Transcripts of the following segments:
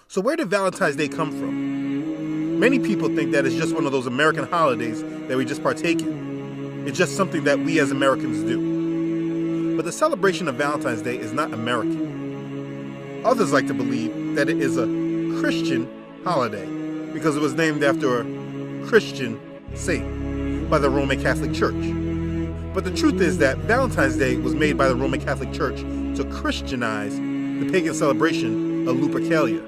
So where did Valentine's Day come from? Many people think that it's just one of those American holidays that we just partake in. It's just something that we as Americans do. But the celebration of Valentine's Day is not American. Others like to believe that it is a Christian holiday because it was named after a Christian saint by the Roman Catholic Church. But the truth is that Valentine's Day was made by the Roman Catholic Church to Christianize the pagan celebration of Lupercalia.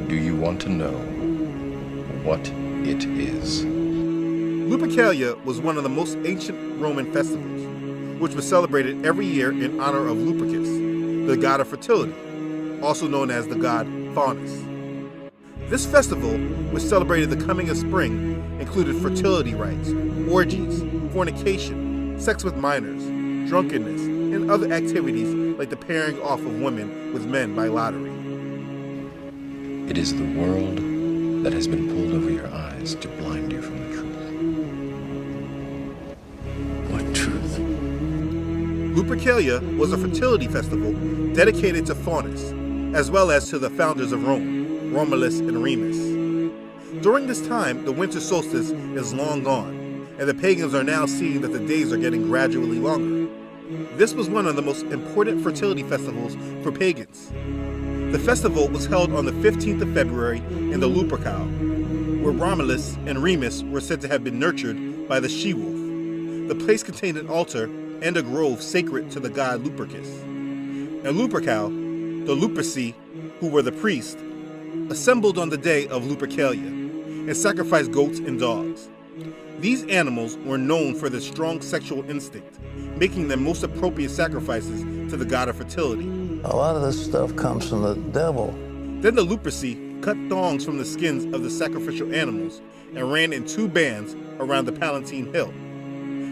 Do you want to know what it is? Lupercalia was one of the most ancient Roman festivals, which was celebrated every year in honor of Lupercus, the god of fertility, also known as the god Faunus. This festival, which celebrated the coming of spring, included fertility rites, orgies, fornication, sex with minors, drunkenness, and other activities like the pairing off of women with men by lottery. It is the world that has been pulled over your eyes to blind you from the truth. What truth? Lupercalia was a fertility festival dedicated to Faunus, as well as to the founders of Rome, Romulus and Remus. During this time, the winter solstice is long gone, and the pagans are now seeing that the days are getting gradually longer. This was one of the most important fertility festivals for pagans. The festival was held on the 15th of February in the Lupercal, where Romulus and Remus were said to have been nurtured by the she-wolf. The place contained an altar and a grove sacred to the god Lupercus. In Lupercal, the Luperci, who were the priests, assembled on the day of Lupercalia and sacrificed goats and dogs. These animals were known for their strong sexual instinct, making them most appropriate sacrifices to the god of fertility. A lot of this stuff comes from the devil. Then the Luperci cut thongs from the skins of the sacrificial animals and ran in two bands around the Palatine Hill.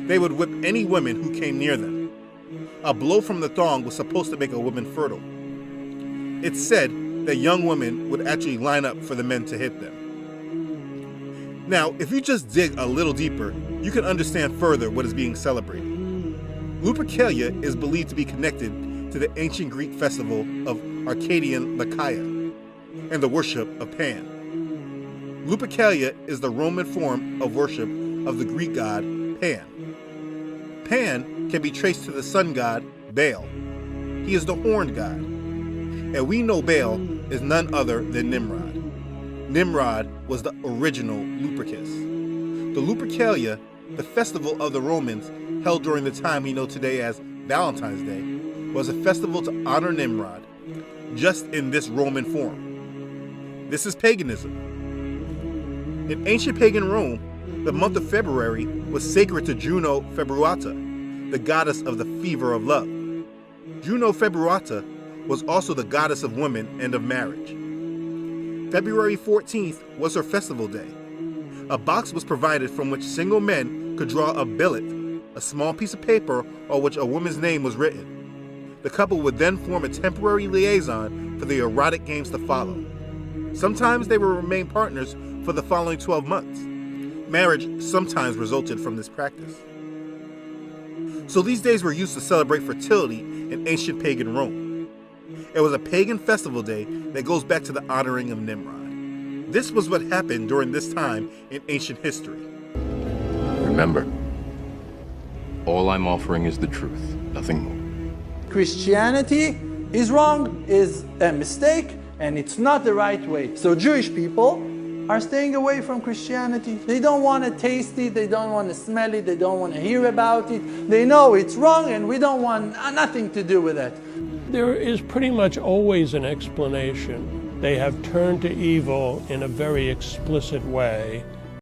They would whip any woman who came near them. A blow from the thong was supposed to make a woman fertile. It's said that young women would actually line up for the men to hit them. Now, if you just dig a little deeper, you can understand further what is being celebrated. Lupercalia is believed to be connected to the ancient Greek festival of Arcadian Lycaea and the worship of Pan. Lupercalia is the Roman form of worship of the Greek god Pan. Pan can be traced to the sun god Baal. He is the horned god. And we know Baal is none other than Nimrod. Nimrod was the original Lupercus. The Lupercalia, the festival of the Romans held during the time we know today as Valentine's Day, was a festival to honor Nimrod, just in this Roman form. This is paganism. In ancient pagan Rome, the month of February was sacred to Juno Februata, the goddess of the fever of love. Juno Februata was also the goddess of women and of marriage. February 14th was her festival day. A box was provided from which single men could draw a billet, a small piece of paper on which a woman's name was written. The couple would then form a temporary liaison for the erotic games to follow. Sometimes they would remain partners for the following 12 months. Marriage sometimes resulted from this practice. So these days were used to celebrate fertility in ancient pagan Rome. It was a pagan festival day that goes back to the honoring of Nimrod. This was what happened during this time in ancient history. Remember, all I'm offering is the truth, nothing more. Christianity is wrong, is a mistake, and it's not the right way. So Jewish people are staying away from Christianity. They don't want to taste it, they don't want to smell it, they don't want to hear about it. They know it's wrong and we don't want nothing to do with it. There is pretty much always an explanation. They have turned to evil in a very explicit way,